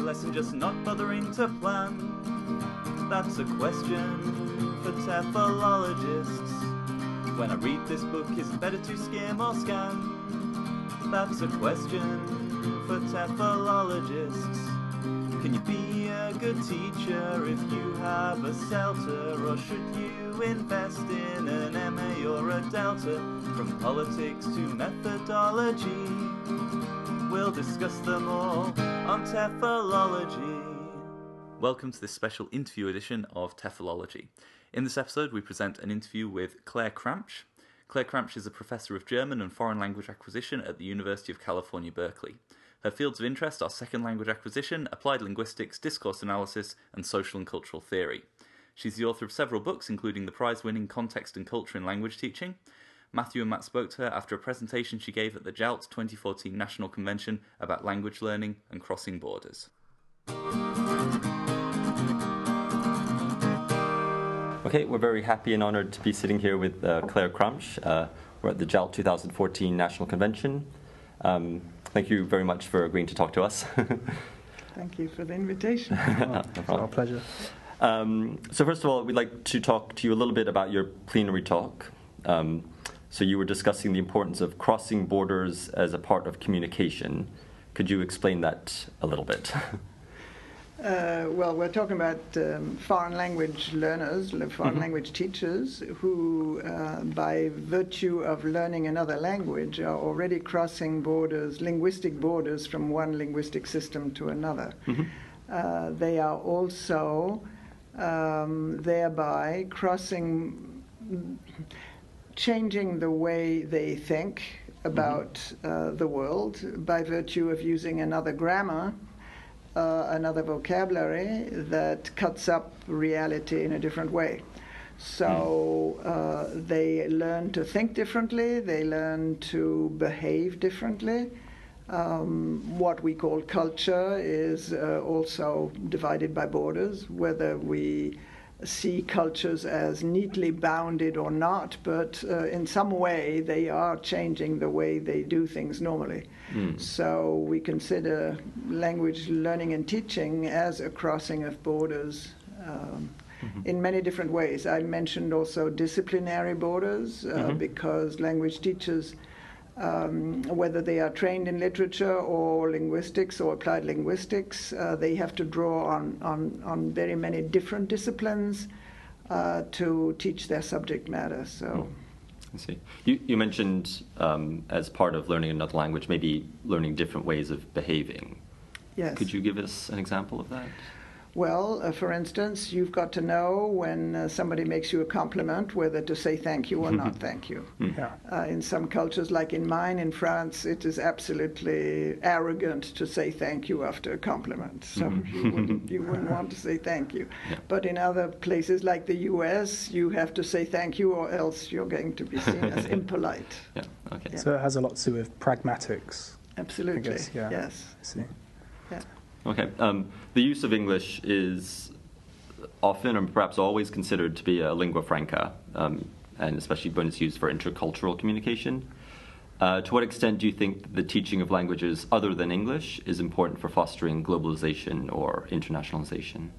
lesson just not bothering to plan? That's a question for TEFLologists. When I read this book, is it better to skim or scan? That's a question for TEFLologists. Can you be a good teacher if you have a CELTA? Or should you invest in an MA or a Delta? From politics to methodology, we'll discuss them all on TEFLology. Welcome to this special interview edition of TEFLology. In this episode, we present an interview with Claire Kramsch. Claire Kramsch is a professor of German and foreign language acquisition at the University of California, Berkeley. Her fields of interest are second language acquisition, applied linguistics, discourse analysis, and social and cultural theory. She's the author of several books, including the prize-winning Context and Culture in Language Teaching. Matthew and Matt spoke to her after a presentation she gave at the JALT 2014 National Convention about language learning and crossing borders. Okay, we're very happy and honored to be sitting here with Claire Kramsch. We're at the JALT 2014 National Convention. Thank you very much for agreeing to talk to us. Thank you for the invitation. It's our pleasure. So first of all, we'd like to talk to you a little bit about your plenary talk. So you were discussing the importance of crossing borders as a part of communication. Could you explain that a little bit? Well, we're talking about foreign language learners, foreign language teachers, who, by virtue of learning another language, are already crossing borders, linguistic borders, from one linguistic system to another. They are also thereby changing the way they think about the world by virtue of using another grammar, another vocabulary that cuts up reality in a different way. So they learn to think differently, they learn to behave differently. What we call culture is also divided by borders, whether we see cultures as neatly bounded or not, but in some way they are changing the way they do things normally. So we consider language learning and teaching as a crossing of borders in many different ways. I mentioned also disciplinary borders because language teachers, whether they are trained in literature or linguistics or applied linguistics, they have to draw on very many different disciplines to teach their subject matter. So, I see. You mentioned as part of learning another language, maybe learning different ways of behaving. Yes. Could you give us an example of that? Well, for instance, you've got to know when somebody makes you a compliment, whether to say thank you or not thank you. In some cultures, like in mine, in France, it is absolutely arrogant to say thank you after a compliment. So you wouldn't want to say thank you. But in other places, like the US, you have to say thank you or else you're going to be seen as impolite. Okay. So it has a lot to do with pragmatics. Absolutely, I guess, yes. I see. Yeah. Okay. The use of English is often, and perhaps always, considered to be a lingua franca, and especially when it's used for intercultural communication. To what extent do you think the teaching of languages other than English is important for fostering globalization or internationalization?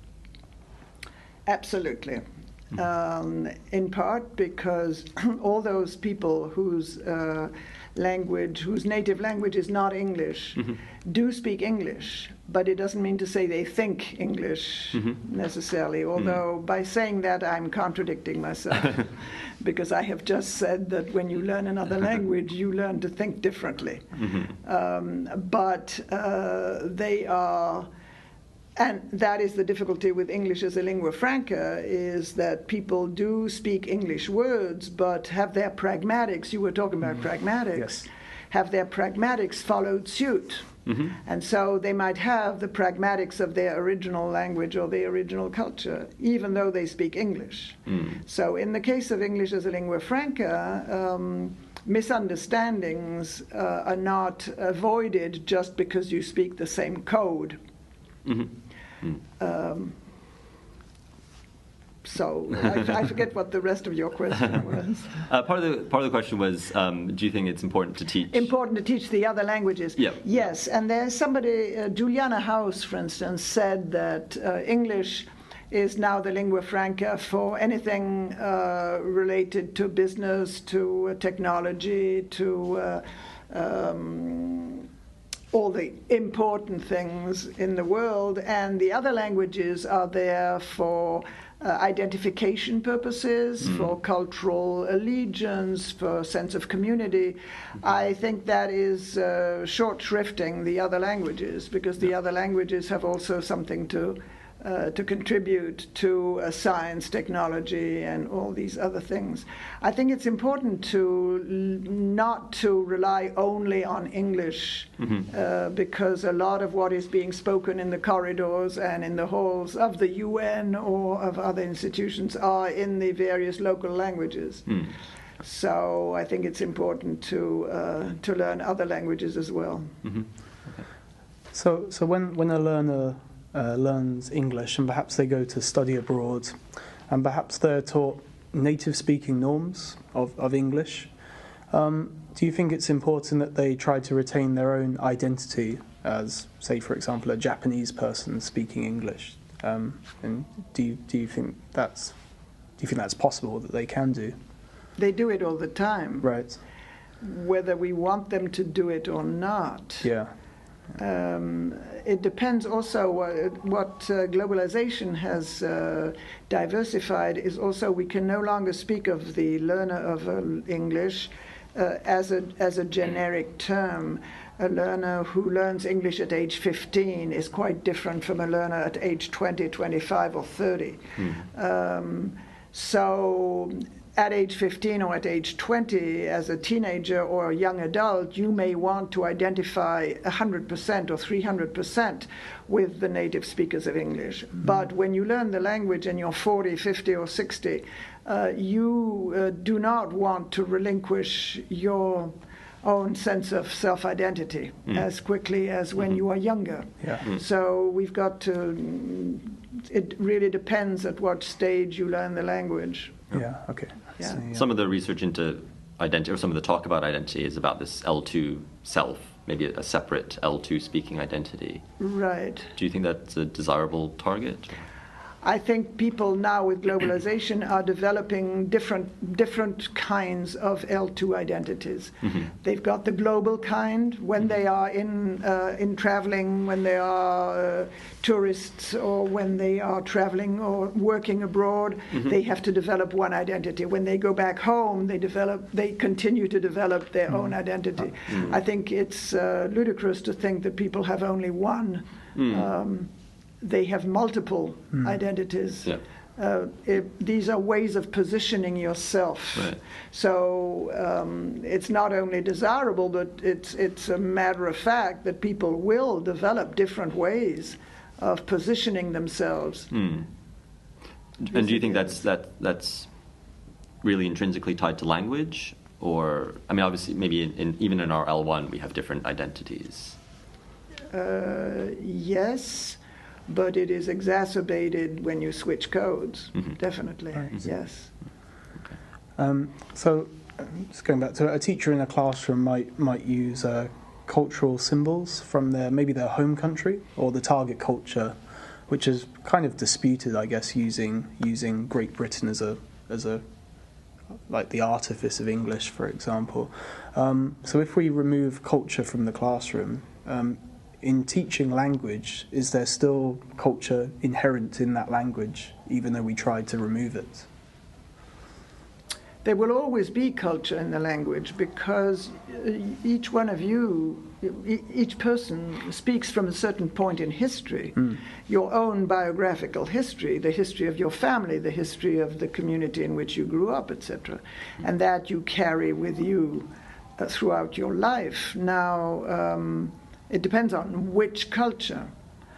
Absolutely. In part because all those people whose native language is not English do speak English, but it doesn't mean to say they think English necessarily, although by saying that I'm contradicting myself because I have just said that when you learn another language you learn to think differently. But they are. And that is the difficulty with English as a lingua franca, is that people do speak English words, but have their pragmatics, you were talking about pragmatics, have their pragmatics followed suit. And so they might have the pragmatics of their original language or their original culture, even though they speak English. So in the case of English as a lingua franca, misunderstandings are not avoided just because you speak the same code. So I forget what the rest of your question was. Part of the question was, do you think it's important to teach? Important to teach the other languages. Yeah. Yes, and there's somebody, Juliana House, for instance, said that English is now the lingua franca for anything related to business, to technology, to all the important things in the world, and the other languages are there for identification purposes, for cultural allegiance, for sense of community. I think that is short shrifting the other languages, because the other languages have also something to contribute to science, technology, and all these other things. I think it's important to not to rely only on English, because a lot of what is being spoken in the corridors and in the halls of the UN or of other institutions are in the various local languages. So I think it's important to learn other languages as well. So when a learner learns English and perhaps they go to study abroad and perhaps they're taught native speaking norms of English, do you think it's important that they try to retain their own identity as, say, for example, a Japanese person speaking English? And do you think that's possible, that they can do? They do it all the time. Right. Whether we want them to do it or not. Yeah. It depends also what globalization has diversified is also we can no longer speak of the learner of English as a generic term. A learner who learns English at age 15 is quite different from a learner at age 20, 25 or 30. So at age 15 or at age 20, as a teenager or a young adult, you may want to identify 100% or 300% with the native speakers of English. But when you learn the language and you're 40, 50 or 60, you do not want to relinquish your own sense of self-identity as quickly as when you are younger. So we've got to, it really depends at what stage you learn the language. Yeah, okay. Yeah. So, Some of the research into identity, or some of the talk about identity, is about this L2 self, maybe a separate L2 speaking identity. Right. Do you think that's a desirable target? I think people now with globalization are developing different kinds of L2 identities. They've got the global kind when they are in traveling, when they are tourists, or when they are traveling or working abroad. They have to develop one identity. When they go back home, they continue to develop their own identity. I think it's ludicrous to think that people have only one. They have multiple identities. These are ways of positioning yourself. Right. So it's not only desirable, but it's a matter of fact that people will develop different ways of positioning themselves. And do you think that's really intrinsically tied to language? Or, I mean, obviously, maybe even in our L1, we have different identities. Yes. But it is exacerbated when you switch codes, definitely, yes. So, just going back to a teacher in a classroom might use cultural symbols from maybe their home country or the target culture, which is kind of disputed, I guess, using Great Britain as a like the artifice of English, for example. So if we remove culture from the classroom, in teaching language, is there still culture inherent in that language, even though we tried to remove it? There will always be culture in the language because each one of you, each person speaks from a certain point in history, your own biographical history, the history of your family, the history of the community in which you grew up, etc. And that you carry with you throughout your life. Now, it depends on which culture.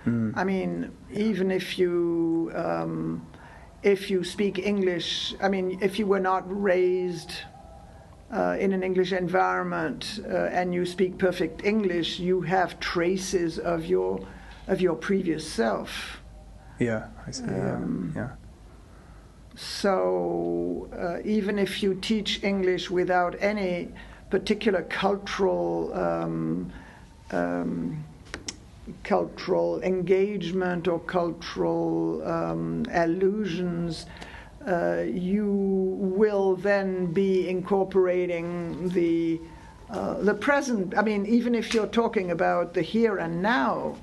I mean, even if you speak English, I mean, if you were not raised in an English environment and you speak perfect English, you have traces of your previous self. Yeah, I see. Yeah. So even if you teach English without any particular cultural engagement or cultural allusions, you will then be incorporating the present. I mean, even if you're talking about the here and now,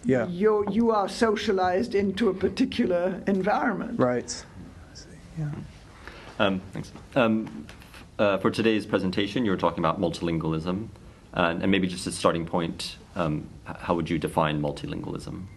Yeah. you are socialized into a particular environment. Right. I see. Yeah. Thanks. For today's presentation, you were talking about multilingualism, and maybe just a starting point, how would you define multilingualism?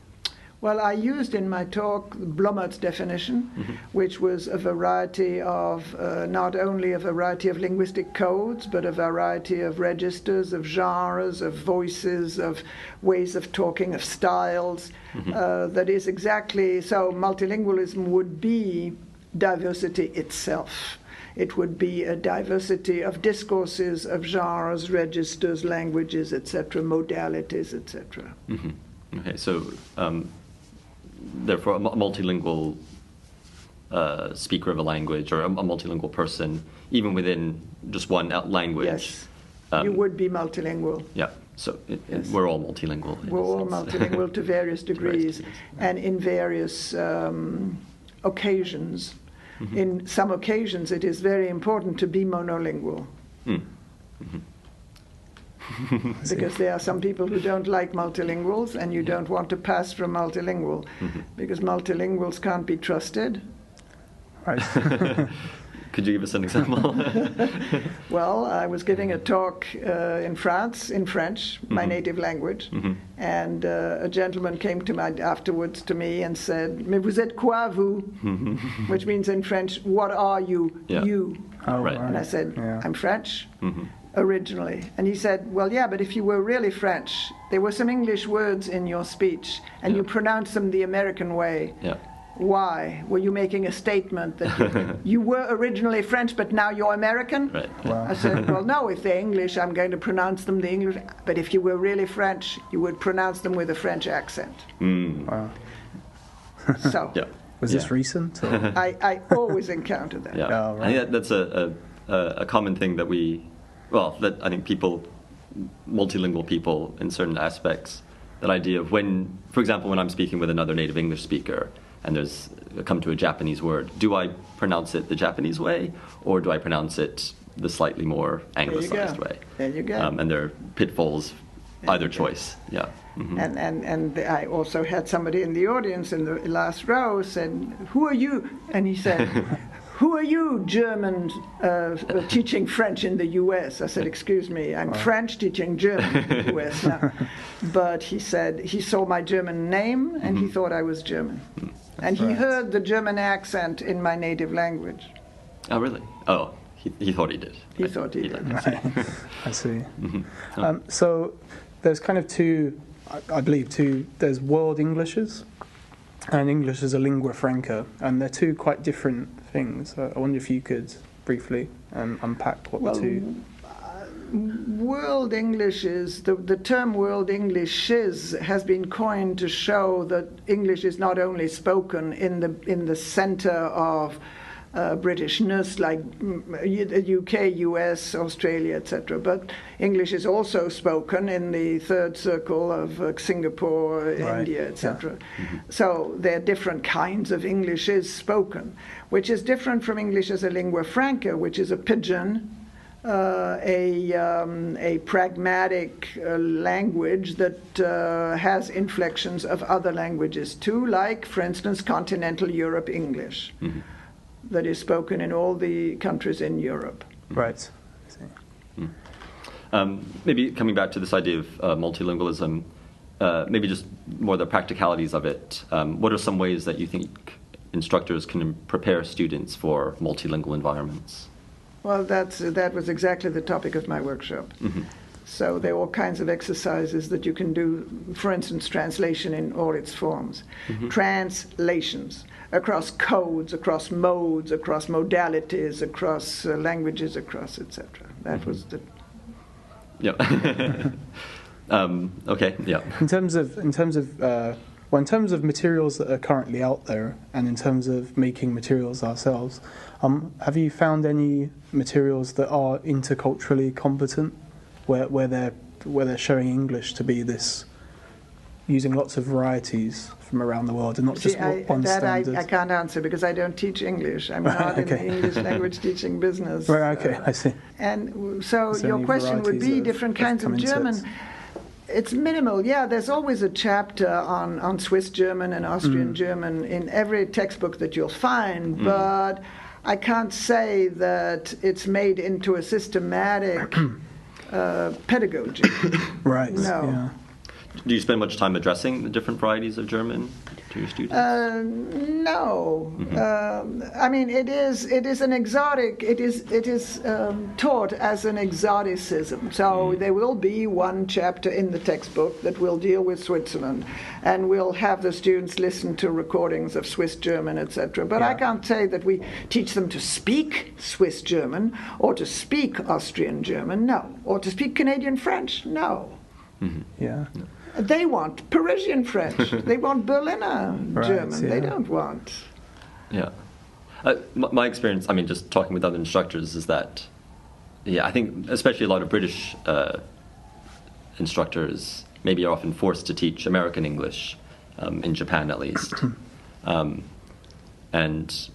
Well, I used in my talk Blommert's definition, which was a variety of, not only a variety of linguistic codes, but a variety of registers, of genres, of voices, of ways of talking, of styles. That is exactly, so multilingualism would be diversity itself. It would be a diversity of discourses, of genres, registers, languages, etc., modalities, etc. Okay, so therefore, a multilingual speaker of a language or a multilingual person, even within just one language. Yes, you would be multilingual. Yeah, so Yes. we're all multilingual. We're all multilingual to various degrees and in various occasions. In some occasions, it is very important to be monolingual. Because there are some people who don't like multilinguals, and you don't want to pass from multilingual, because multilinguals can't be trusted. Right. Could you give us an example? Well, I was giving a talk in France, in French, my native language, and a gentleman came afterwards to me and said, "Mais vous êtes quoi, vous?" Which means in French, "What are you, Yeah. you?" Oh, Right. And I said, Yeah. "I'm French." Originally. And he said, "Well, yeah, but if you were really French, there were some English words in your speech, and you pronounced them the American way. Yeah. Why? Were you making a statement that you were originally French, but now you're American?" Right. Wow. I said, "Well, no, if they're English, I'm going to pronounce them the English. But if you were really French, you would pronounce them with a French accent." Wow. So Yeah. Was this recent? Or? I always encounter that. Yeah, Oh, right. I think that's a common thing that that I think multilingual people in certain aspects, that idea of when, for example, when I'm speaking with another native English speaker and come to a Japanese word, do I pronounce it the Japanese way, or do I pronounce it the slightly more anglicized way? There you go. And there are pitfalls, either choice. Yeah. And I also had somebody in the audience in the last row said, "Who are you?" And he said, "Who are you, German, teaching French in the U.S.?" I said, "Excuse me, I'm French teaching German in the U.S. now." But he said he saw my German name and he thought I was German. And he heard the German accent in my native language. Oh, really? Oh, he thought he did. He thought he did. I see. So there's kind of there's world Englishes and English as a lingua franca, and they're two quite different things. I wonder if you could briefly unpack what the two... World English is, the term World English has been coined to show that English is not only spoken in the center of Britishness, like UK, US, Australia, etc. But English is also spoken in the third circle of Singapore, Right. India, etc. So there are different kinds of English is spoken, which is different from English as a lingua franca, which is a pidgin, a pragmatic language that has inflections of other languages too, like, for instance, continental Europe English. That is spoken in all the countries in Europe. Right. I see. Maybe coming back to this idea of multilingualism, maybe just more the practicalities of it. What are some ways that you think instructors can prepare students for multilingual environments? Well, that was exactly the topic of my workshop. So there are all kinds of exercises that you can do, for instance, translation in all its forms. Translations across codes, across modes, across modalities, across languages, across etc. That was the... Yeah. Okay, yeah. In terms of Well, in terms of materials that are currently out there, and in terms of making materials ourselves, have you found any materials that are interculturally competent, where they're showing English to be this, using lots of varieties from around the world and not just one standard? I can't answer because I don't teach English. I'm not in the English language teaching business. Right, okay, I see. And so your question would be different kinds of German. It's minimal, yeah. There's always a chapter on Swiss German and Austrian German in every textbook that you'll find, but I can't say that it's made into a systematic pedagogy. Right. No. Yeah. Do you spend much time addressing the different varieties of German to your students? No. I mean, it is an exotic. It is taught as an exoticism. So there will be one chapter in the textbook that will deal with Switzerland, and we'll have the students listen to recordings of Swiss German, etc. But I can't say that we teach them to speak Swiss German or to speak Austrian German. No. Or to speak Canadian French. No. Yeah. They want Parisian French. They want Berliner German. Yeah. They don't want. Yeah. My experience, I mean, just talking with other instructors, is that, I think especially a lot of British instructors maybe are often forced to teach American English, in Japan at least, and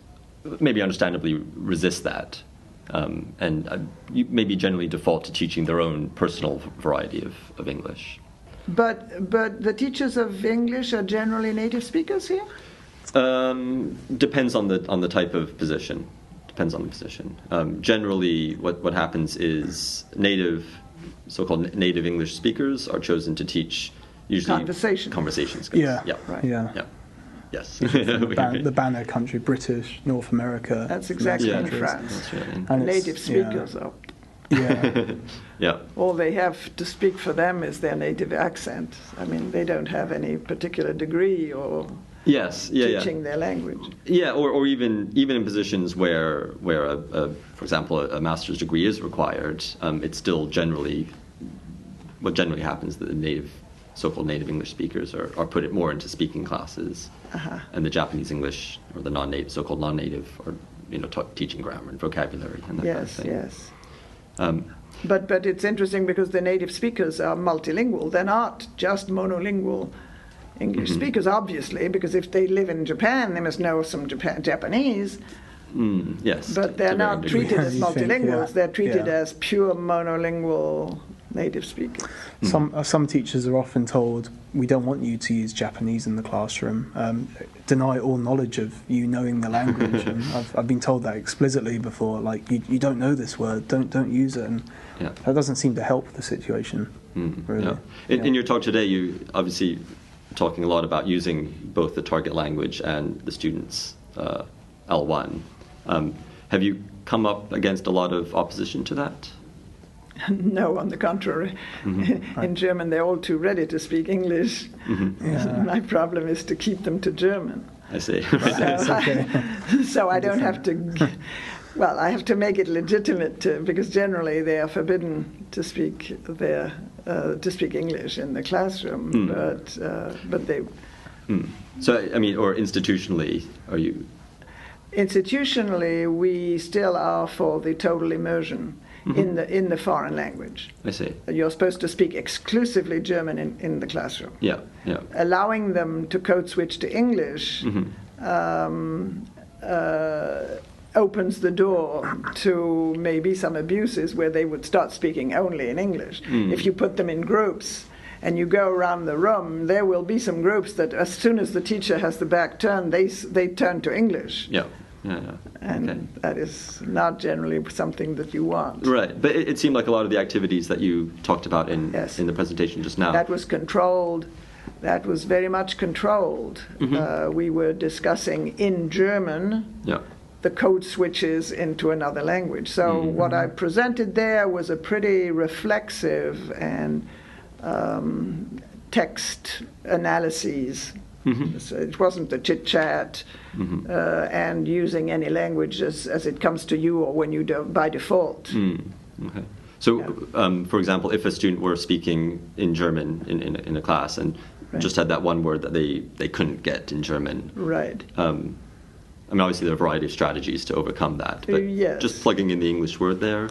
maybe understandably resist that. And you maybe generally default to teaching their own personal variety of English. But the teachers of English are generally native speakers here? Depends on the type of position. Depends on the position. Generally, what happens is so-called native English speakers are chosen to teach usually conversation skills. Yeah. Yeah. Right. Yeah. Yes. The banner country, British, North America. That's exactly in countries. France. And native speakers are. Yeah. Yeah. All they have to speak for them is their native accent. I mean, they don't have any particular degree or teaching their language. Yeah, or even in positions where for example, a master's degree is required, it's still what generally happens that the so-called native English speakers are put more into speaking classes, and the Japanese English or the so-called non-native are teaching grammar and vocabulary and that kind of thing. Yes. But it's interesting because the native speakers are multilingual. They're not just monolingual English speakers, obviously, because if they live in Japan, they must know some Japanese. Yes. But they're not treated as multilinguals. They're treated as pure monolingual native speakers. Some teachers are often told, we don't want you to use Japanese in the classroom. Deny all knowledge of you knowing the language. And I've been told that explicitly before, like, you don't know this word, don't use it. And that doesn't seem to help the situation, really. Yeah. In your talk today, you obviously talking a lot about using both the target language and the students' L1. Have you come up against a lot of opposition to that? No, on the contrary. In German, they're all too ready to speak English. My problem is to keep them to German. I see. So I don't have to. Well, I have to make it legitimate because generally they are forbidden to speak English in the classroom. But they. So I mean, or institutionally, are you? Institutionally, we still are for the total immersion in the foreign language. I see. You're supposed to speak exclusively German in the classroom. Yeah. Allowing them to code switch to English opens the door to maybe some abuses where they would start speaking only in English. If you put them in groups and you go around the room, there will be some groups that as soon as the teacher has the back turned, they turn to English. Yeah. And that is not generally something that you want. Right, but it seemed like a lot of the activities that you talked about in the presentation just now. That was controlled. That was very much controlled. We were discussing in German the code switches into another language. So what I presented there was a pretty reflexive and text analyses. So it wasn't the chit-chat and using any language as it comes to you or when you do by default. Okay. So, for example, if a student were speaking in German in a class and just had that one word that they couldn't get in German. Right. I mean, obviously there are a variety of strategies to overcome that, but Yes. just plugging in the English word there.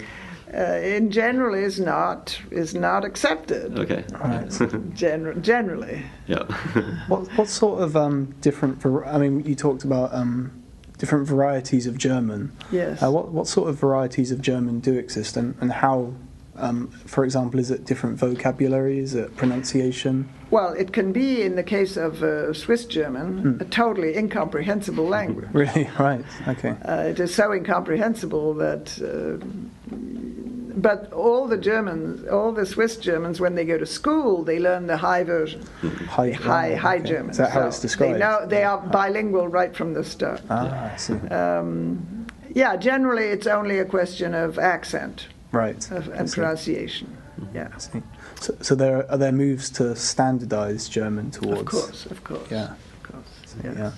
In general is not accepted. Okay. Right. Generally. Yeah. What sort of I mean, you talked about different varieties of German. Yes. What sort of varieties of German do exist, and how, for example, is it different vocabulary? Is it pronunciation? Well, it can be, in the case of Swiss German, a totally incomprehensible language. Really? Right. Okay. It is so incomprehensible that. But all the Swiss Germans, when they go to school, they learn the high version, high okay. German. Is that how it's described? They are bilingual right from the start. Ah, I see. Yeah, generally it's only a question of accent, Right. and pronunciation. Yeah, I see. So are there moves to standardise German towards? of course. Yeah. Of course. So, Yes. yeah.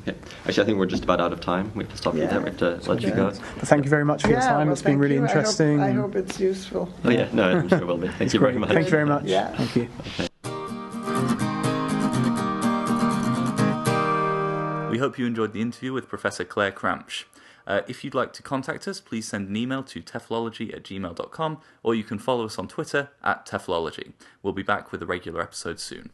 Okay. Actually, I think we're just about out of time. We have to stop you there. We have to let you go. But thank you very much for your time. Well, It's been thank really you. interesting. I hope it's useful. Oh yeah, no, I'm sure it will be. Thank you very much. Thank you very much. Yeah. Thank you. We hope you enjoyed the interview with Professor Claire Kramsch. If you'd like to contact us, please send an email to teflology@gmail.com, or you can follow us on Twitter @teflology. We'll be back with a regular episode soon.